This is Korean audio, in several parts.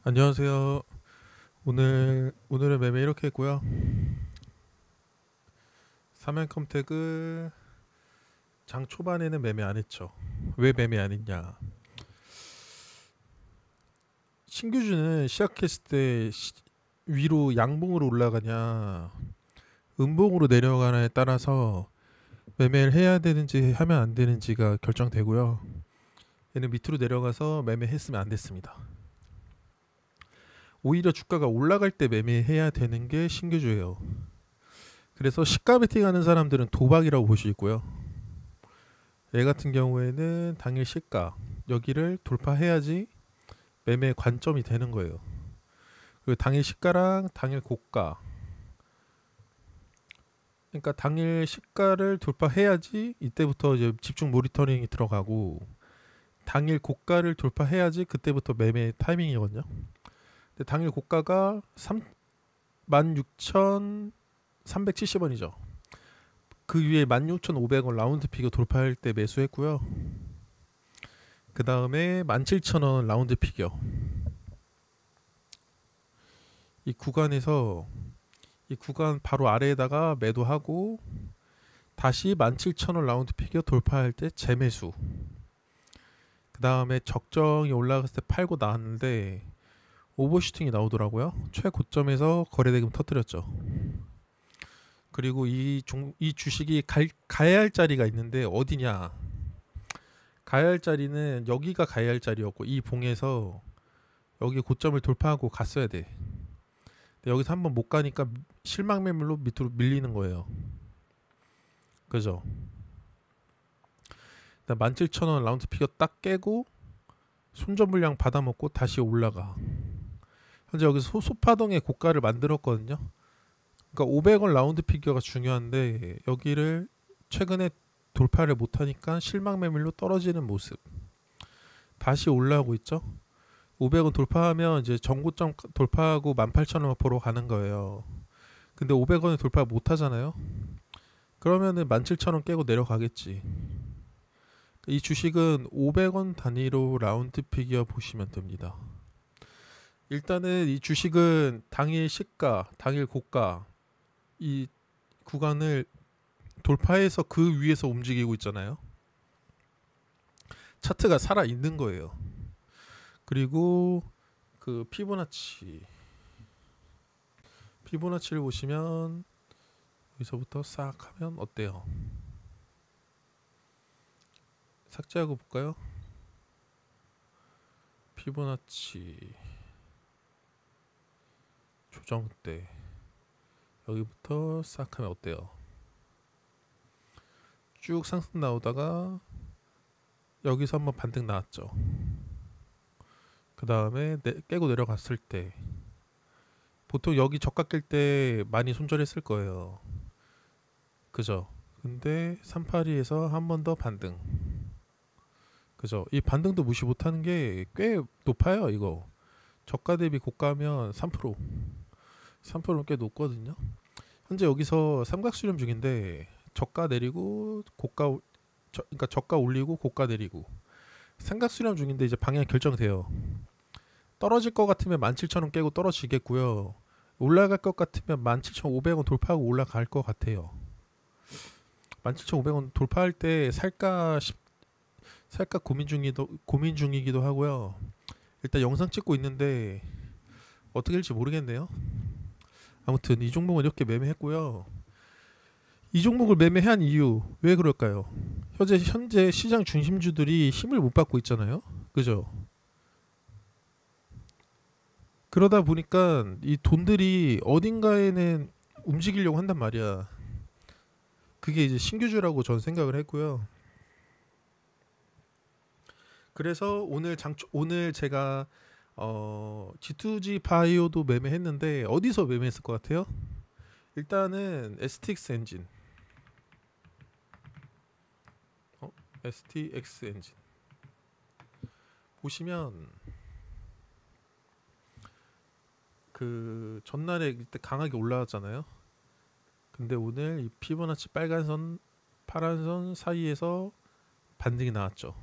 안녕하세요. 오늘의 매매 이렇게 했고요. 사면 컴택을 장 초반에는 매매 안 했죠. 왜 매매 안 했냐? 신규주는 시작했을 때 위로 양봉으로 올라가냐, 음봉으로 내려가냐에 따라서 매매를 해야 되는지 하면 안 되는지가 결정되고요. 얘는 밑으로 내려가서 매매했으면 안 됐습니다. 오히려 주가가 올라갈 때 매매해야 되는 게 신규주예요. 그래서 시가 베팅하는 사람들은 도박이라고 볼 수 있고요. 얘 같은 경우에는 당일 시가 여기를 돌파해야지 매매 관점이 되는 거예요. 그리고 당일 시가랑 당일 고가, 그러니까 당일 시가를 돌파해야지 이때부터 이제 집중 모니터링이 들어가고, 당일 고가를 돌파해야지 그때부터 매매 타이밍이거든요. 근데 당일 고가가 16,370원이죠. 그 위에 16,500원 라운드 피겨 돌파할 때 매수했고요. 그 다음에 17,000원 라운드 피겨, 이 구간에서 이 구간 바로 아래에다가 매도하고 다시 17,000원 라운드 피겨 돌파할 때 재매수, 그 다음에 적정이 올라갔을 때 팔고 나왔는데 오버슈팅이 나오더라고요. 최고점에서 거래대금 터뜨렸죠. 그리고 이 주식이 가야 할 자리가 있는데 어디냐, 가야 할 자리는 여기가 가야 할 자리였고, 이 봉에서 여기 고점을 돌파하고 갔어야 돼. 근데 여기서 한번 못 가니까 실망 매물로 밑으로 밀리는 거예요. 그죠? 17,000원 라운드 피겨 딱 깨고 손절 물량 받아먹고 다시 올라가. 현재 여기서 소파동의 고가를 만들었거든요. 그러니까 500원 라운드 피겨가 중요한데 여기를 최근에 돌파를 못하니까 실망 매물로 떨어지는 모습. 다시 올라오고 있죠. 500원 돌파하면 이제 전고점 돌파하고 18,000원 보러 가는 거예요. 근데 500원을 돌파 못하잖아요. 그러면은 17,000원 깨고 내려가겠지. 이 주식은 500원 단위로 라운드 피겨 보시면 됩니다. 일단은 이 주식은 당일 시가, 당일 고가 이 구간을 돌파해서 그 위에서 움직이고 있잖아요. 차트가 살아 있는 거예요. 그리고 그 피보나치를 보시면 여기서부터 싹 하면 어때요? 삭제하고 볼까요? 피보나치 조정 때 여기부터 싹 하면 어때요? 쭉 상승 나오다가 여기서 한번 반등 나왔죠. 그 다음에 깨고 내려갔을 때 보통 여기 저가 깰 때 많이 손절했을 거예요. 그죠? 근데 382에서 한 번 더 반등. 그죠? 이 반등도 무시 못하는 게 꽤 높아요. 이거 저가 대비 고가면 3%는 꽤 높거든요. 현재 여기서 삼각수렴 중인데 저가 내리고 그러니까 저가 올리고 고가 내리고 삼각수렴 중인데 이제 방향 결정돼요. 떨어질 것 같으면 17,000원 깨고 떨어지겠고요. 올라갈 것 같으면 17,500원 돌파하고 올라갈 것 같아요. 17,500원 돌파할 때 살까 고민 중이기도 하고요. 일단 영상 찍고 있는데 어떻게 될지 모르겠네요. 아무튼 이 종목은 이렇게 매매했고요. 이 종목을 매매한 이유 왜 그럴까요? 현재 시장 중심주들이 힘을 못 받고 있잖아요. 그죠? 그러다 보니까 이 돈들이 어딘가에는 움직이려고 한단 말이야. 그게 이제 신규주라고 전 생각을 했고요. 그래서 오늘 제가 G2G 바이오도 매매했는데 어디서 매매했을 것 같아요? 일단은 STX 엔진, STX 엔진 보시면 그 전날에 이때 강하게 올라왔잖아요. 근데 오늘 이 피보나치 빨간 선, 파란 선 사이에서 반등이 나왔죠.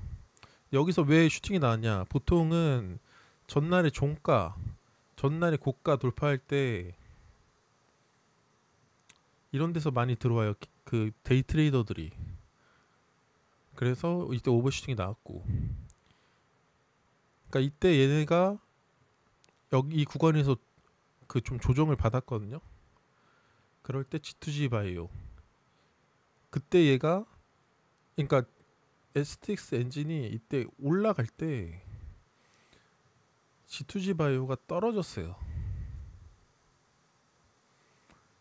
여기서 왜 슈팅이 나왔냐? 보통은 전날에 종가 전날에 고가 돌파할 때 이런 데서 많이 들어와요. 그 데이 트레이더들이. 그래서 이때 오버슈팅이 나왔고, 그러니까 이때 얘네가 여기 이 구간에서 그 좀 조정을 받았거든요. 그럴 때 G2G 바이오. 그때 얘가, 그러니까 STX 엔진이 이때 올라갈 때 G2G 바이오가 떨어졌어요.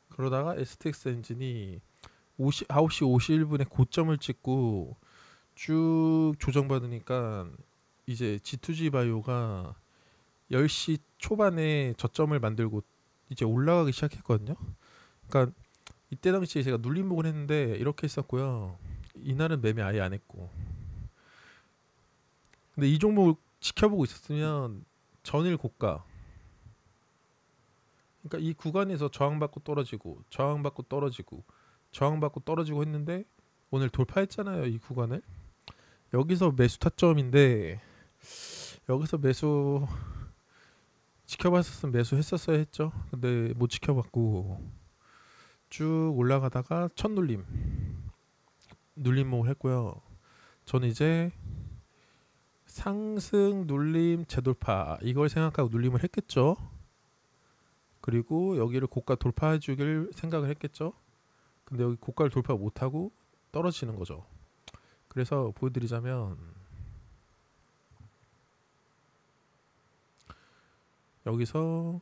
그러다가 STX 엔진이 9시 51분에 고점을 찍고 쭉 조정받으니까 이제 G2G 바이오가 10시 초반에 저점을 만들고 이제 올라가기 시작했거든요. 그러니까 이때 당시에 제가 눌림목을 했는데 이렇게 했었고요. 이날은 매매 아예 안 했고. 근데 이 종목 지켜보고 있었으면 전일 고가, 그러니까 이 구간에서 저항받고 떨어지고 저항받고 떨어지고 저항받고 떨어지고 했는데 오늘 돌파했잖아요. 이 구간을. 여기서 매수 타점인데 여기서 매수 지켜봤었으면 매수했었어야 했죠. 근데 못 지켜봤고 쭉 올라가다가 첫 눌림목을 했고요. 저는 이제 상승 눌림 재돌파 이걸 생각하고 눌림을 했겠죠. 그리고 여기를 고가 돌파해 주길 생각을 했겠죠. 근데 여기 고가를 돌파 못하고 떨어지는 거죠. 그래서 보여드리자면 여기서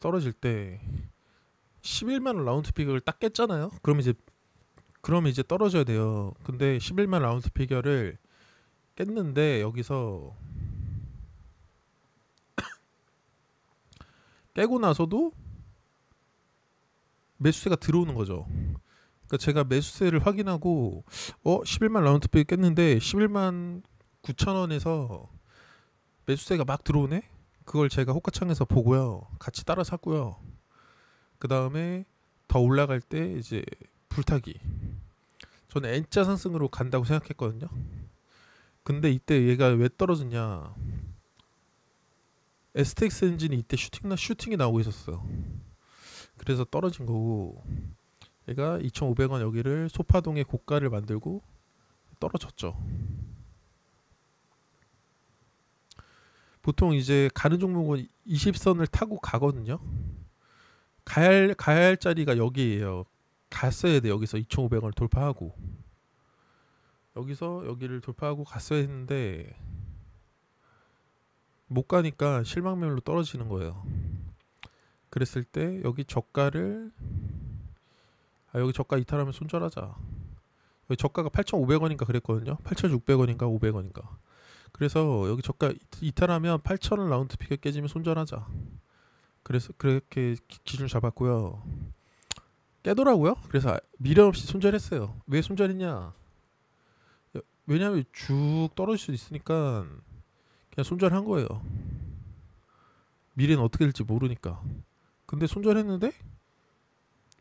떨어질 때 11만 라운드 피겨를 딱 깼잖아요. 그럼 이제 떨어져야 돼요. 근데 11만 라운드 피겨를 깼는데 여기서 깨고 나서도 매수세가 들어오는 거죠. 그러니까 제가 매수세를 확인하고 11만 라운드 피겨 깼는데 11만 9천 원에서 매수세가 막 들어오네. 그걸 제가 호가창에서 보고요. 같이 따라 샀고요. 그 다음에 더 올라갈 때 이제 불타기. 저는 N자 상승으로 간다고 생각했거든요. 근데 이때 얘가 왜 떨어졌냐? STX 엔진이 이때 슈팅이 나오고 있었어요. 그래서 떨어진 거고, 얘가 2,500원 여기를 소파동의 고가를 만들고 떨어졌죠. 보통 이제 가는 종목은 20선을 타고 가거든요. 가야 할 자리가 여기예요. 갔어야 돼. 여기서 2,500원을 돌파하고 여기서 여기를 돌파하고 갔어야 했는데 못 가니까 실망멸로 떨어지는 거예요. 그랬을 때 여기 저가를 여기 저가 이탈하면 손절하자. 여기 저가가 8,500원인가 그랬거든요. 8,600원인가 500원인가. 그래서 여기 저가 이탈하면 8,000원 라운드 피겨 깨지면 손절하자. 그래서 그렇게 기준 잡았고요. 깨더라고요. 그래서 미련 없이 손절했어요. 왜 손절했냐? 왜냐하면 쭉 떨어질 수 있으니까 그냥 손절한 거예요. 미래는 어떻게 될지 모르니까. 근데 손절했는데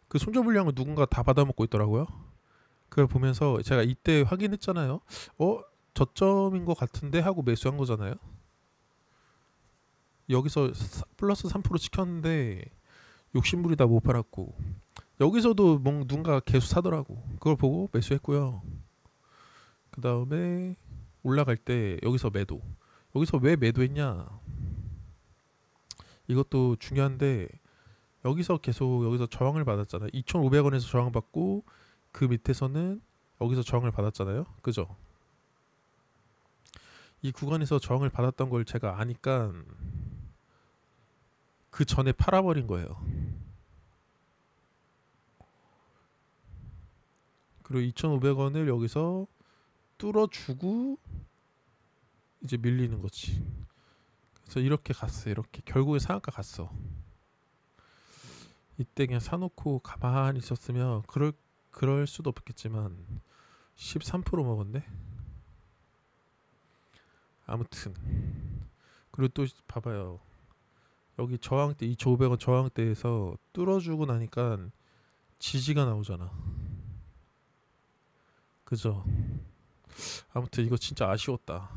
그 손절 물량을 누군가 다 받아먹고 있더라고요. 그걸 보면서 제가 이때 확인했잖아요. 저점인 것 같은데 하고 매수한 거잖아요. 여기서 플러스 3% 지켰는데 욕심부리다 못 팔았고 여기서도 누군가 계속 사더라고. 그걸 보고 매수했고요. 그 다음에 올라갈 때 여기서 매도. 여기서 왜 매도했냐? 이것도 중요한데 여기서 저항을 받았잖아요. 2,500원에서 저항받고 그 밑에서는 여기서 저항을 받았잖아요. 그죠? 이 구간에서 저항을 받았던 걸 제가 아니까 그 전에 팔아버린 거예요. 그리고 2,500원을 여기서 뚫어주고 이제 밀리는 거지. 그래서 이렇게 갔어. 이렇게 결국에 상한가 갔어. 이때 그냥 사놓고 가만히 있었으면 그럴 수도 없겠지만 13% 먹었네. 아무튼 그리고 또 봐봐요. 여기 저항대 2,500원 저항대에서 뚫어주고 나니까 지지가 나오잖아. 그죠? 아무튼 이거 진짜 아쉬웠다.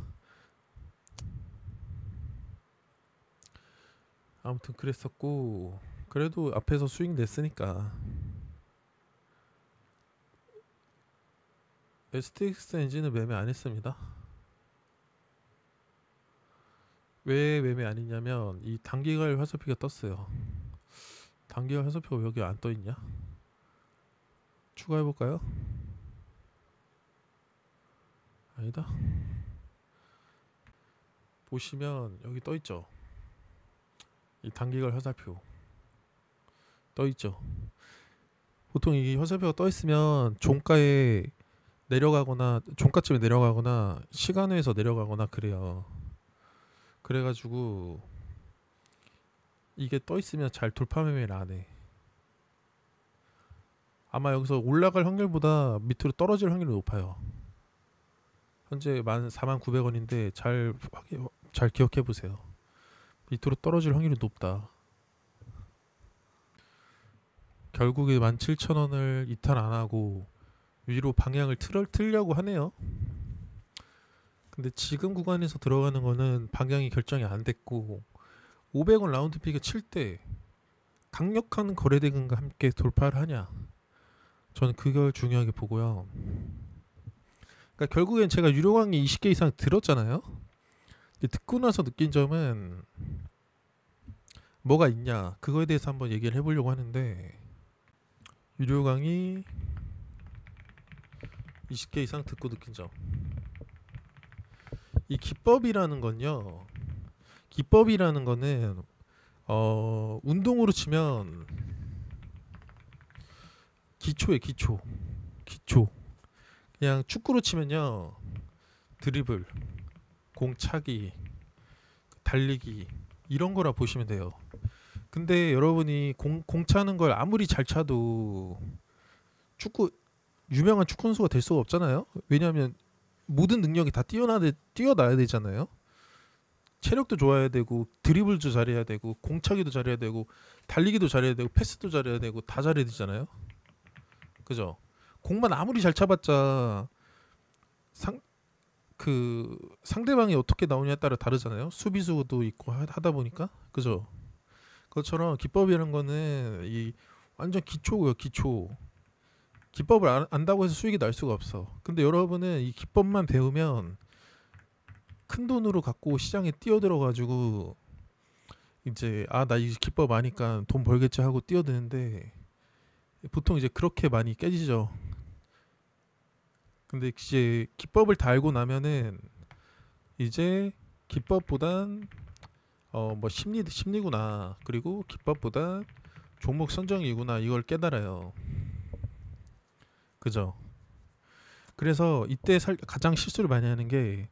아무튼 그랬었고, 그래도 앞에서 수익 냈으니까. STX 엔진은 매매 안 했습니다. 왜 매매 안 했냐면 이 단기갈 화살표가 떴어요. 단기갈 화살표가 여기 안 떠 있냐? 추가해 볼까요? 아니다. 보시면 여기 떠 있죠. 이 단기갈 화살표 떠 있죠. 보통 이 화살표가 떠 있으면 종가에 내려가거나 종가쯤에 내려가거나 시간외에서 내려가거나 그래요. 그래가지고 이게 떠 있으면 잘 돌파 매매를 안 해. 아마 여기서 올라갈 확률보다 밑으로 떨어질 확률이 높아요. 현재 14,900원인데 잘 기억해 보세요. 밑으로 떨어질 확률이 높다. 결국에 17,000원을 이탈 안 하고 위로 방향을 틀려고 하네요. 근데 지금 구간에서 들어가는 거는 방향이 결정이 안 됐고 500원 라운드 픽을 칠 때 강력한 거래 대금과 함께 돌파를 하냐, 저는 그걸 중요하게 보고요. 그러니까 결국엔 제가 유료 강의 20개 이상 들었잖아요. 근데 듣고 나서 느낀 점은 뭐가 있냐, 그거에 대해서 한번 얘기를 해보려고 하는데, 유료 강의 20개 이상 듣고 느낀 점, 이 기법이라는 건요, 기법이라는 거는 운동으로 치면 기초에 기초 그냥 축구로 치면요, 드리블, 공 차기, 달리기, 이런 거라 보시면 돼요. 근데 여러분이 공 차는 걸 아무리 잘 차도 유명한 축구 선수가 될 수가 없잖아요. 왜냐하면 모든 능력이 다 뛰어나야 되잖아요. 체력도 좋아야 되고, 드리블도 잘해야 되고, 공차기도 잘해야 되고, 달리기도 잘해야 되고, 패스도 잘해야 되고, 다 잘해야 되잖아요. 그죠? 공만 아무리 잘 차봤자 상대방이 어떻게 나오냐에 따라 다르잖아요. 수비수도 있고 하다 보니까. 그죠? 그것처럼 기법이라는 거는 이 완전 기초고요. 기법을 안다고 해서 수익이 날 수가 없어. 근데 여러분은 이 기법만 배우면 큰 돈으로 갖고 시장에 뛰어들어 가지고 이제 나 이 기법 아니까 돈 벌겠지 하고 뛰어드는데 보통 이제 그렇게 많이 깨지죠. 근데 이제 기법을 다 알고 나면은 이제 기법보단 뭐 심리구나, 그리고 기법보단 종목 선정이구나, 이걸 깨달아요. 그죠? 그래서 이때 가장 실수를 많이 하는 게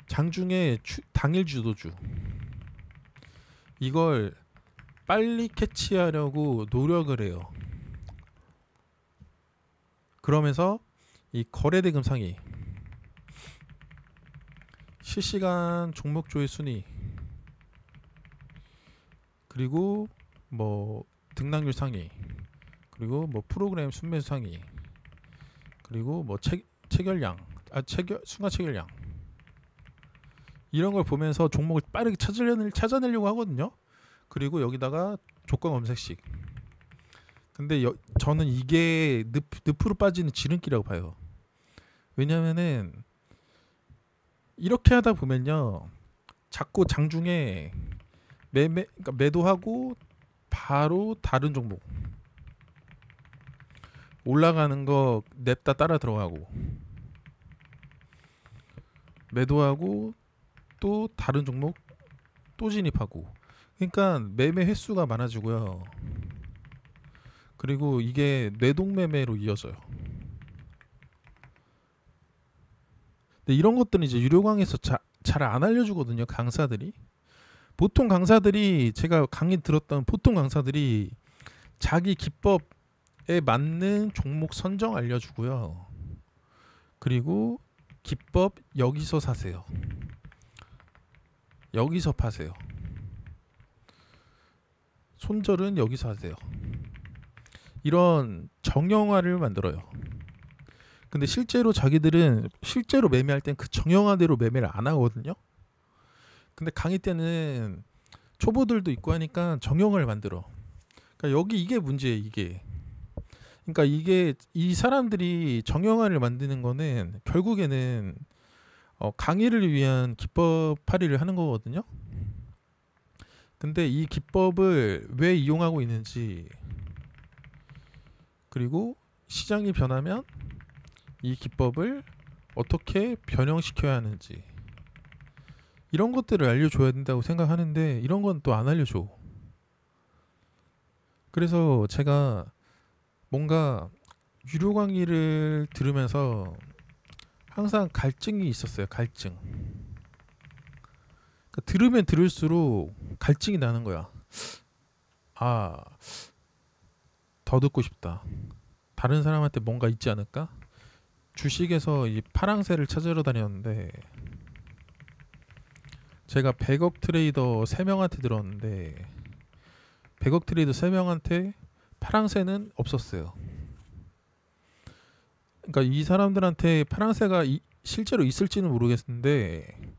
장중에 당일 주도주, 이걸 빨리 캐치하려고 노력을 해요. 그러면서 이 거래대금 상위, 실시간 종목조회 순위, 그리고 뭐 등락률 상위, 그리고 뭐 프로그램 순매수 상위, 그리고 뭐 순간 체결량, 이런 걸 보면서 종목을 빠르게 찾아내려고 하거든요. 그리고 여기다가 조건 검색식. 근데 저는 이게 늪으로 빠지는 지름길이라고 봐요. 왜냐면은 이렇게 하다 보면요, 자꾸 장중에 그러니까 매도하고 바로 다른 종목 올라가는 거 냅다 따라 들어가고, 매도하고 또 다른 종목 또 진입하고, 그러니까 매매 횟수가 많아지고요. 그리고 이게 뇌동매매로 이어져요. 근데 이런 것들은 이제 유료 강의에서 잘 안 알려주거든요, 강사들이. 보통 강사들이, 제가 강의 들었던 보통 강사들이 자기 기법에 맞는 종목 선정 알려주고요. 그리고 기법 여기서 사세요, 여기서 파세요, 손절은 여기서 하세요, 이런 정형화를 만들어요. 근데 실제로 자기들은 실제로 매매할 땐 그 정형화대로 매매를 안 하거든요. 근데 강의 때는 초보들도 있고 하니까 정형을 만들어. 그러니까 여기 이게 문제예요. 이게. 그러니까 이게 이 사람들이 정형화를 만드는 거는 결국에는 강의를 위한 기법 발휘를 하는 거거든요. 근데 이 기법을 왜 이용하고 있는지, 그리고 시장이 변하면 이 기법을 어떻게 변형시켜야 하는지, 이런 것들을 알려줘야 된다고 생각하는데 이런 건 또 안 알려줘. 그래서 제가 뭔가 유료 강의를 들으면서 항상 갈증이 있었어요. 갈증. 그러니까 들으면 들을수록 갈증이 나는 거야. 아, 더 듣고 싶다. 다른 사람한테 뭔가 있지 않을까? 주식에서 이 파랑새를 찾으러 다녔는데 제가 100억 트레이더 3명한테 들었는데 100억 트레이더 3명한테 파랑새는 없었어요. 그러니까 이 사람들한테 파랑새가 실제로 있을지는 모르겠는데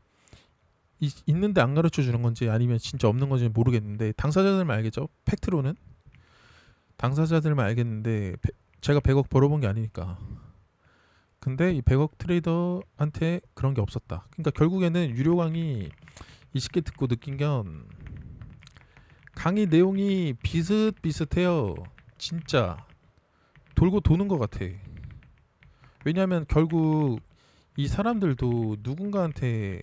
있는데 안 가르쳐 주는 건지 아니면 진짜 없는 건지 모르겠는데 당사자들만 알겠죠. 팩트로는 당사자들만 알겠는데 제가 100억 벌어본 게 아니니까. 근데 이 100억 트레이더한테 그런 게 없었다. 그러니까 결국에는 유료 강의 20개 듣고 느낀 건 강의 내용이 비슷비슷해요. 진짜 돌고 도는 것 같아. 왜냐하면 결국 이 사람들도 누군가한테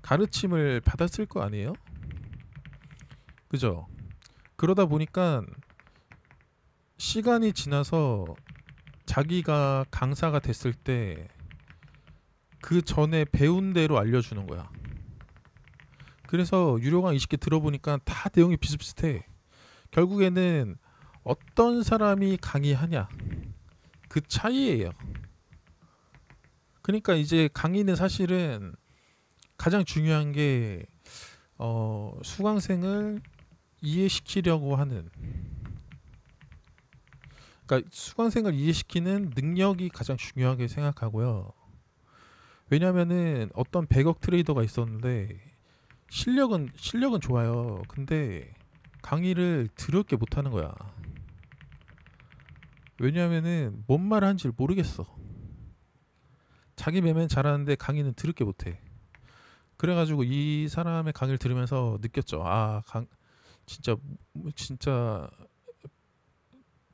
가르침을 받았을 거 아니에요? 그죠? 그러다 보니까 시간이 지나서 자기가 강사가 됐을 때 그 전에 배운 대로 알려주는 거야. 그래서 유료 강의 20개 들어보니까 다 내용이 비슷비슷해. 결국에는 어떤 사람이 강의하냐 그 차이예요. 그러니까 이제 강의는 사실은 가장 중요한 게 수강생을 이해시키려고 하는, 그러니까 수강생을 이해시키는 능력이 가장 중요하게 생각하고요. 왜냐면은 어떤 100억 트레이더가 있었는데 실력은 좋아요. 근데 강의를 더럽게 못하는 거야. 왜냐면은 뭔 말 하는지를 모르겠어. 자기 매매는 잘하는데 강의는 더럽게 못해. 그래가지고 이 사람의 강의를 들으면서 느꼈죠. 진짜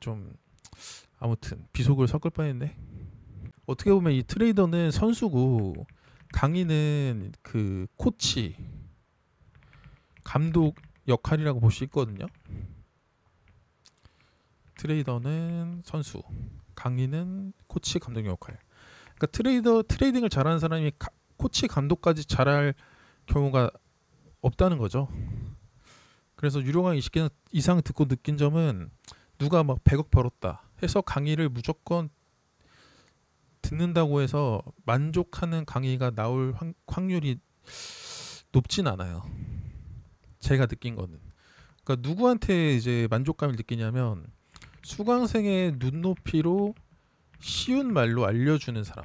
좀 아무튼 비속을 섞을 뻔했네. 어떻게 보면 이 트레이더는 선수고 강의는 그 코치, 감독 역할이라고 볼 수 있거든요. 트레이더는 선수, 강의는 코치, 감독 역할. 그러니까 트레이딩을 잘하는 사람이 코치, 감독까지 잘할 경우가 없다는 거죠. 그래서 유료 강의 20개 이상 듣고 느낀 점은 누가 막 100억 벌었다 해서 강의를 무조건 듣는다고 해서 만족하는 강의가 나올 확률이 높진 않아요. 제가 느낀 거는. 그러니까 누구한테 이제 만족감을 느끼냐면 수강생의 눈높이로 쉬운 말로 알려주는 사람.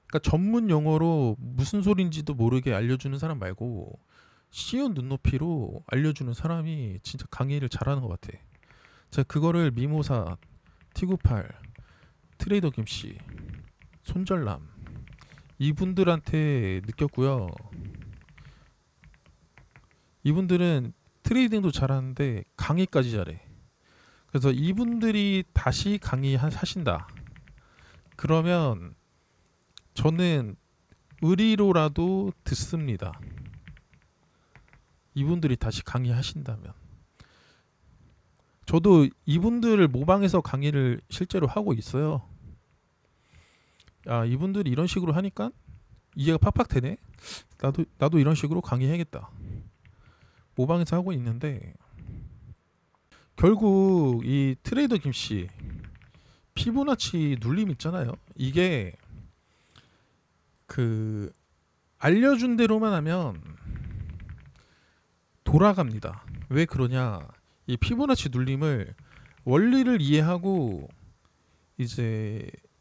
그러니까 전문 용어로 무슨 소린지도 모르게 알려주는 사람 말고 쉬운 눈높이로 알려주는 사람이 진짜 강의를 잘하는 것 같아. 제가 그거를 미모사, T98, 트레이더 김씨, 손절남 이분들한테 느꼈고요. 이분들은 트레이딩도 잘하는데 강의까지 잘해. 그래서 이분들이 다시 강의하신다. 그러면 저는 의리로라도 듣습니다. 이분들이 다시 강의하신다면. 저도 이분들을 모방해서 강의를 실제로 하고 있어요. 이분들이 이런 식으로 하니까 이해가 팍팍 되네. 나도 이런 식으로 강의해야겠다. 모방해서 하고 있는데 결국 이 트레이더 김씨 피보나치 눌림 있잖아요. 이게 그 알려준 대로만 하면 돌아갑니다. 왜 그러냐? 이 피보나치 눌림을 원리를 이해하고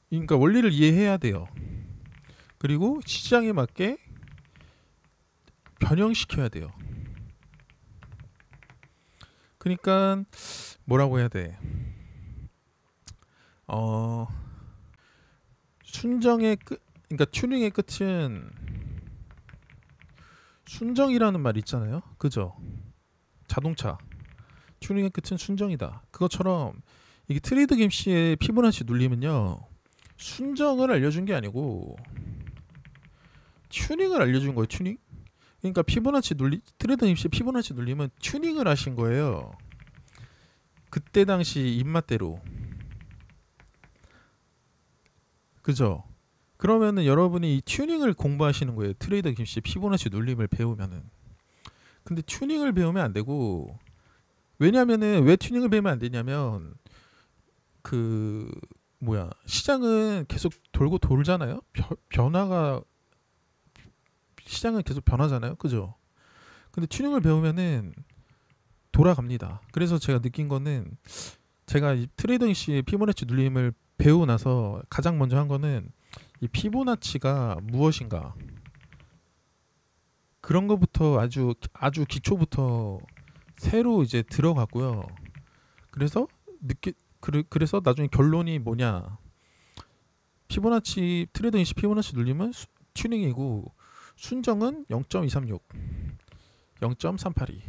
그러니까 원리를 이해해야 돼요. 그리고 시장에 맞게 변형시켜야 돼요. 그러니까 뭐라고 해야 돼? 순정의 끝, 그러니까 튜닝의 끝은 순정이라는 말 있잖아요. 그죠? 자동차 튜닝의 끝은 순정이다. 그것처럼 이게 트레이드 김씨의 피보나치 눌림은요, 순정을 알려준 게 아니고 튜닝을 알려준 거예요. 튜닝. 그러니까 피보나치 눌림, 트레이드 김씨의 피보나치 눌림은 튜닝을 하신 거예요. 그때 당시 입맛대로. 그죠? 그러면은 여러분이 이 튜닝을 공부하시는 거예요. 트레이더 김씨 피보나치 눌림을 배우면은. 근데 튜닝을 배우면 안 되고, 왜냐면은 왜 튜닝을 배우면 안 되냐면 그 시장은 계속 돌고 돌잖아요. 변화가 시장은 계속 변하잖아요. 그죠? 근데 튜닝을 배우면은 돌아갑니다. 그래서 제가 느낀 거는, 제가 이 트레이더 김씨의 피보나치 눌림을 배우고 나서 가장 먼저 한 거는 이 피보나치가 무엇인가, 그런 것부터 아주 기초부터 새로 이제 들어갔고요. 그래서 그래서 나중에 결론이 뭐냐, 피보나치 트레이더 김씨 피보나치 눌림은 튜닝이고 순정은 0.236, 0.382,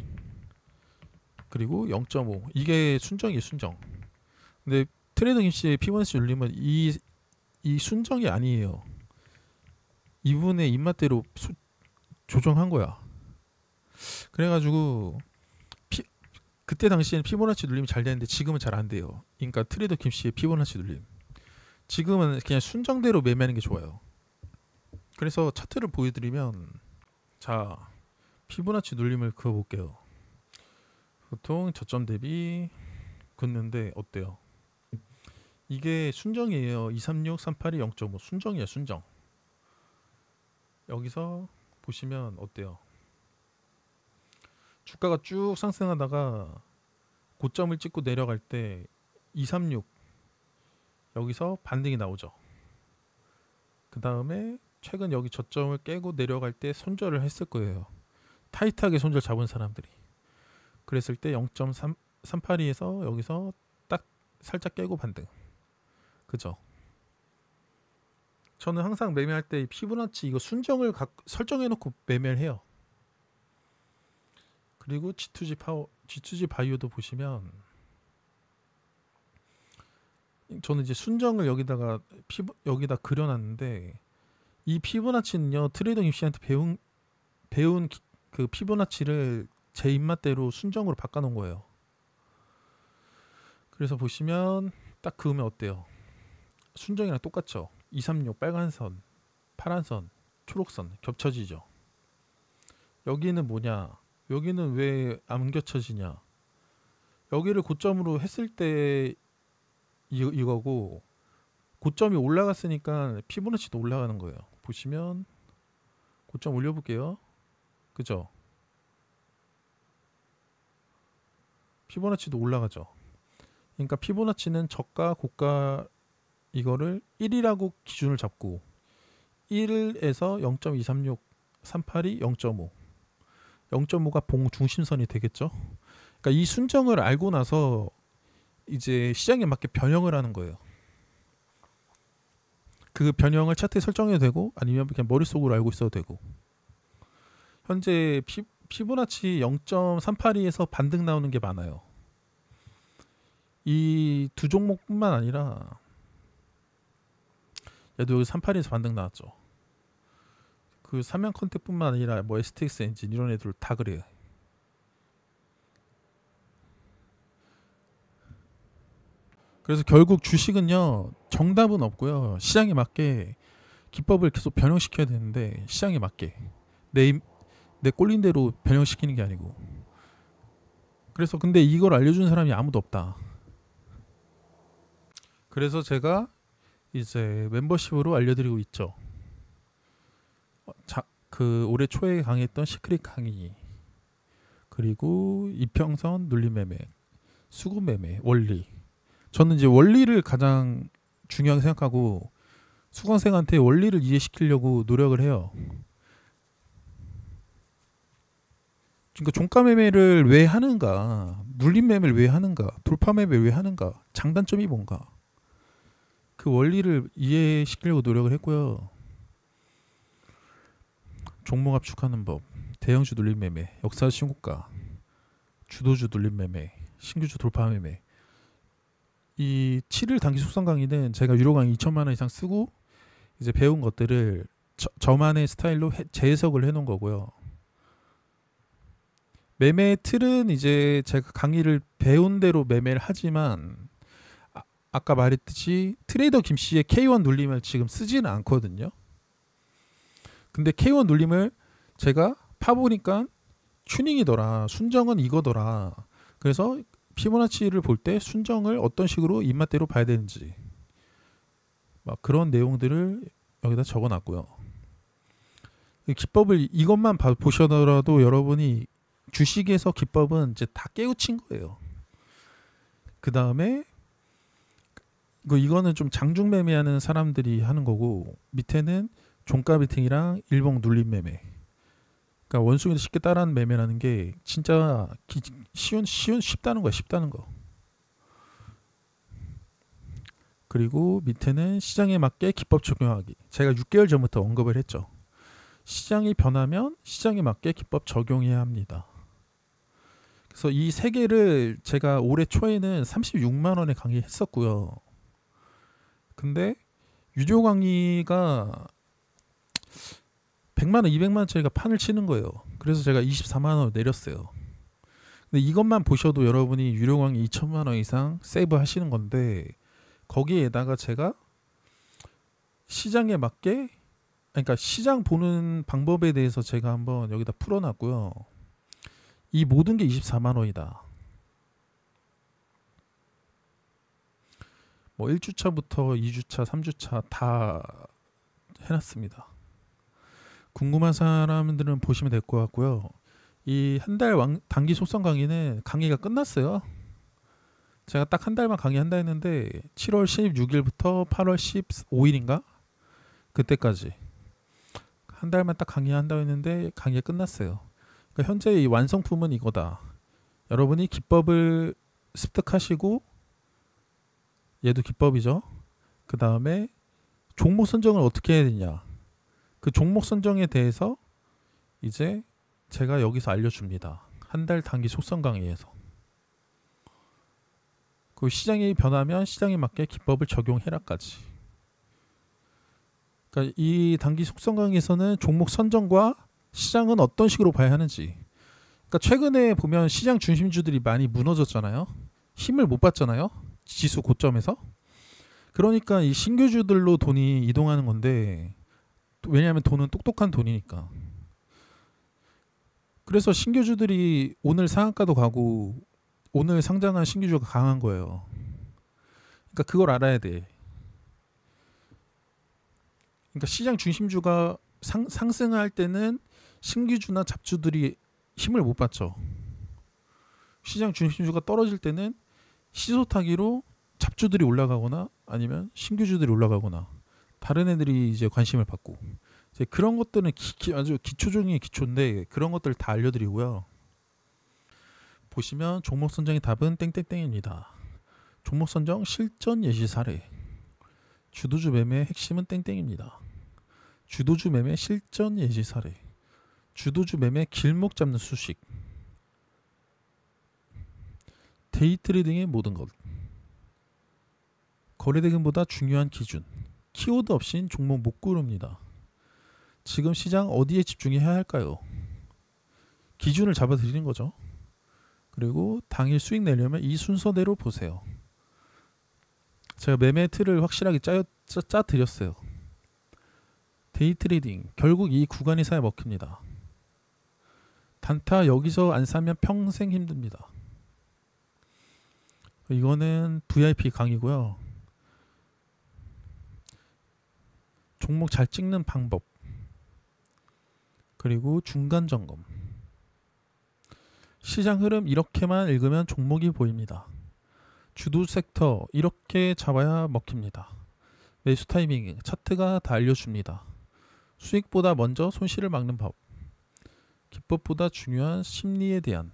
그리고 0.5, 이게 순정이에요. 순정. 근데 트레이더 김씨의 피보나치 눌림은 이 순정이 아니에요. 이분의 입맛대로 조정한 거야. 그래가지고 그때 당시에는 피보나치 눌림이 잘 되는데 지금은 잘 안 돼요. 그러니까 트레이더 김씨의 피보나치 눌림, 지금은 그냥 순정대로 매매하는 게 좋아요. 그래서 차트를 보여드리면, 자, 피보나치 눌림을 그어볼게요. 보통 저점 대비 긋는데 어때요? 이게 순정이에요. 236, 382, 0.5 순정이에요. 순정. 여기서 보시면 어때요? 주가가 쭉 상승하다가 고점을 찍고 내려갈 때 236 여기서 반등이 나오죠. 그 다음에 최근 여기 저점을 깨고 내려갈 때 손절을 했을 거예요. 타이트하게 손절 잡은 사람들이. 그랬을 때 0.382에서 여기서 딱 살짝 깨고 반등. 그죠? 저는 항상 매매할 때 피보나치 이거 순정을 설정해 놓고 매매를 해요. 그리고 G2G 바이오도 보시면, 저는 이제 순정을 여기다 그려놨는데, 이 피보나치는요, 트레이더 김씨한테 배운 그 피보나치를 제 입맛대로 순정으로 바꿔놓은 거예요. 그래서 보시면 딱 그으면 어때요? 순정이랑 똑같죠. 236 빨간 선, 파란 선, 초록선 겹쳐지죠. 여기는 뭐냐? 여기는 왜 안 겹쳐지냐? 여기를 고점으로 했을 때 이거고, 고점이 올라갔으니까 피보나치도 올라가는 거예요. 보시면 고점 올려볼게요. 그죠? 피보나치도 올라가죠. 그러니까 피보나치는 저가 고가 이거를 1이라고 기준을 잡고 1에서 0.236, 382, 0.5 0.5가 봉 중심선이 되겠죠. 그러니까 이 순정을 알고 나서 이제 시장에 맞게 변형을 하는 거예요. 그 변형을 차트에 설정해도 되고, 아니면 그냥 머릿속으로 알고 있어도 되고. 현재 피보나치 0.382에서 반등 나오는 게 많아요. 이 두 종목뿐만 아니라, 얘도 여기 382에서 반등 나왔죠. 그 삼양 컨택뿐만 아니라 뭐 STX 엔진 이런 애들 다 그래요. 그래서 결국 주식은요, 정답은 없고요. 시장에 맞게 기법을 계속 변형시켜야 되는데, 시장에 맞게 내 꼴린 대로 변형시키는 게 아니고. 그래서 근데 이걸 알려준 사람이 아무도 없다. 그래서 제가 이제 멤버십으로 알려드리고 있죠. 그 올해 초에 강의했던 시크릿 강의, 그리고 이평선 눌림매매, 수급매매 원리. 저는 이제 원리를 가장 중요하게 생각하고 수강생한테 원리를 이해시키려고 노력을 해요. 그러니까 종가 매매를 왜 하는가, 눌림 매매를 왜 하는가, 돌파 매매를 왜 하는가, 장단점이 뭔가, 그 원리를 이해시키려고 노력을 했고요. 종목 압축하는 법, 대형주 눌림 매매, 역사 신고가, 주도주 눌림 매매, 신규주 돌파 매매. 이 7일 단기 속성 강의는 제가 유료 강의 2천만 원 이상 쓰고 이제 배운 것들을 저만의 스타일로 재해석을 해놓은 거고요. 매매 틀은 이제 제가 강의를 배운 대로 매매를 하지만 아까 말했듯이 트레이더 김씨의 K1 눌림을 지금 쓰지는 않거든요. 근데 K1 눌림을 제가 파보니까 튜닝이더라, 순정은 이거더라. 그래서 피보나치를 볼 때 순정을 어떤 식으로 입맛대로 봐야 되는지 막 그런 내용들을 여기다 적어놨고요. 기법을 이것만 보셔더라도 여러분이 주식에서 기법은 이제 다 깨우친 거예요. 그 다음에 이거는 좀 장중 매매하는 사람들이 하는 거고, 밑에는 종가 베팅이랑 일봉 눌림 매매. 그러니까 원숭이도 쉽게 따라하는 매매라는 게 진짜 쉽다는 거야, 쉽다는 거. 그리고 밑에는 시장에 맞게 기법 적용하기. 제가 6개월 전부터 언급을 했죠. 시장이 변하면 시장에 맞게 기법 적용해야 합니다. 그래서 이 세 개를 제가 올해 초에는 36만 원에 강의했었고요. 근데 유료 강의가 100만 원, 200만 원짜리가 판을 치는 거예요. 그래서 제가 24만 원을 내렸어요. 근데 이것만 보셔도 여러분이 유료 강의 2천만 원 이상 세이브 하시는 건데, 거기에다가 제가 시장에 맞게, 그러니까 시장 보는 방법에 대해서 제가 한번 여기다 풀어놨고요. 이 모든 게 24만 원이다. 뭐 1주차부터 2주차, 3주차 다 해놨습니다. 궁금한 사람들은 보시면 될 것 같고요. 이 한 달 단기 속성 강의는 강의가 끝났어요. 제가 딱 한 달만 강의한다 했는데 7월 16일부터 8월 15일인가? 그때까지 한 달만 딱 강의한다 했는데 강의가 끝났어요. 그러니까 현재 이 완성품은 이거다. 여러분이 기법을 습득하시고, 얘도 기법이죠. 그 다음에 종목 선정을 어떻게 해야 되냐, 그 종목 선정에 대해서 이제 제가 여기서 알려줍니다. 한 달 단기 속성 강의에서. 그 시장이 변하면 시장에 맞게 기법을 적용해라까지. 그러니까 이 단기 속성 강의에서는 종목 선정과 시장은 어떤 식으로 봐야 하는지. 그러니까 최근에 보면 시장 중심주들이 많이 무너졌잖아요. 힘을 못 받잖아요. 지수 고점에서. 그러니까 이 신규주들로 돈이 이동하는 건데, 왜냐하면 돈은 똑똑한 돈이니까. 그래서 신규주들이 오늘 상한가도 가고 오늘 상장한 신규주가 강한 거예요. 그러니까 그걸 알아야 돼. 그러니까 시장 중심주가 상승할 때는 신규주나 잡주들이 힘을 못 받죠. 시장 중심주가 떨어질 때는 시소타기로 잡주들이 올라가거나 아니면 신규주들이 올라가거나 다른 애들이 이제 관심을 받고, 이제 그런 것들은 아주 기초 중에 기초인데 그런 것들을 다 알려드리고요. 보시면 종목 선정의 답은 땡땡땡입니다. 종목 선정 실전 예시 사례. 주도주 매매 핵심은 땡땡입니다. 주도주 매매 실전 예시 사례. 주도주 매매 길목 잡는 수식. 데이 트레이딩의 모든 것. 거래대금보다 중요한 기준. 키워드 없인 종목 못 고릅니다. 지금 시장 어디에 집중해야 할까요? 기준을 잡아드리는 거죠. 그리고 당일 수익 내려면 이 순서대로 보세요. 제가 매매 틀을 확실하게 짜드렸어요. 데이 트레이딩 결국 이 구간이 사야 먹힙니다. 단타 여기서 안 사면 평생 힘듭니다. 이거는 VIP 강의고요. 종목 잘 찍는 방법, 그리고 중간 점검. 시장 흐름 이렇게만 읽으면 종목이 보입니다. 주도 섹터 이렇게 잡아야 먹힙니다. 매수 타이밍 차트가 다 알려줍니다. 수익보다 먼저 손실을 막는 법. 기법 기법보다 중요한 심리에 대한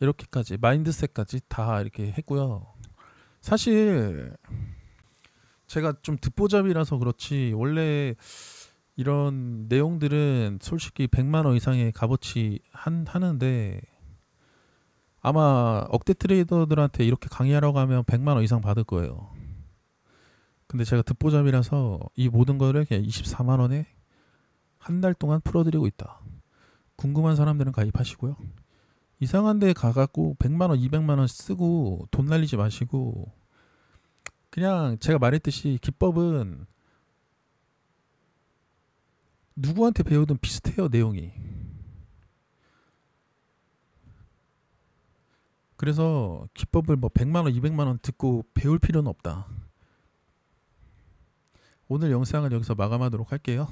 이렇게까지 마인드셋까지 다 이렇게 했고요. 사실 제가 좀 듣보잡이라서 그렇지 원래 이런 내용들은 솔직히 100만 원 이상의 값어치 하는데 아마 억대 트레이더들한테 이렇게 강의하라고 하면 100만 원 이상 받을 거예요. 근데 제가 듣보잡이라서 이 모든 거를 그냥 24만 원에 한 달 동안 풀어드리고 있다. 궁금한 사람들은 가입하시고요. 이상한 데 가갖고 100만 원, 200만 원 쓰고 돈 날리지 마시고 그냥 제가 말했듯이 기법은 누구한테 배우든 비슷해요, 내용이. 그래서 기법을 뭐 100만 원, 200만 원 듣고 배울 필요는 없다. 오늘 영상은 여기서 마감하도록 할게요.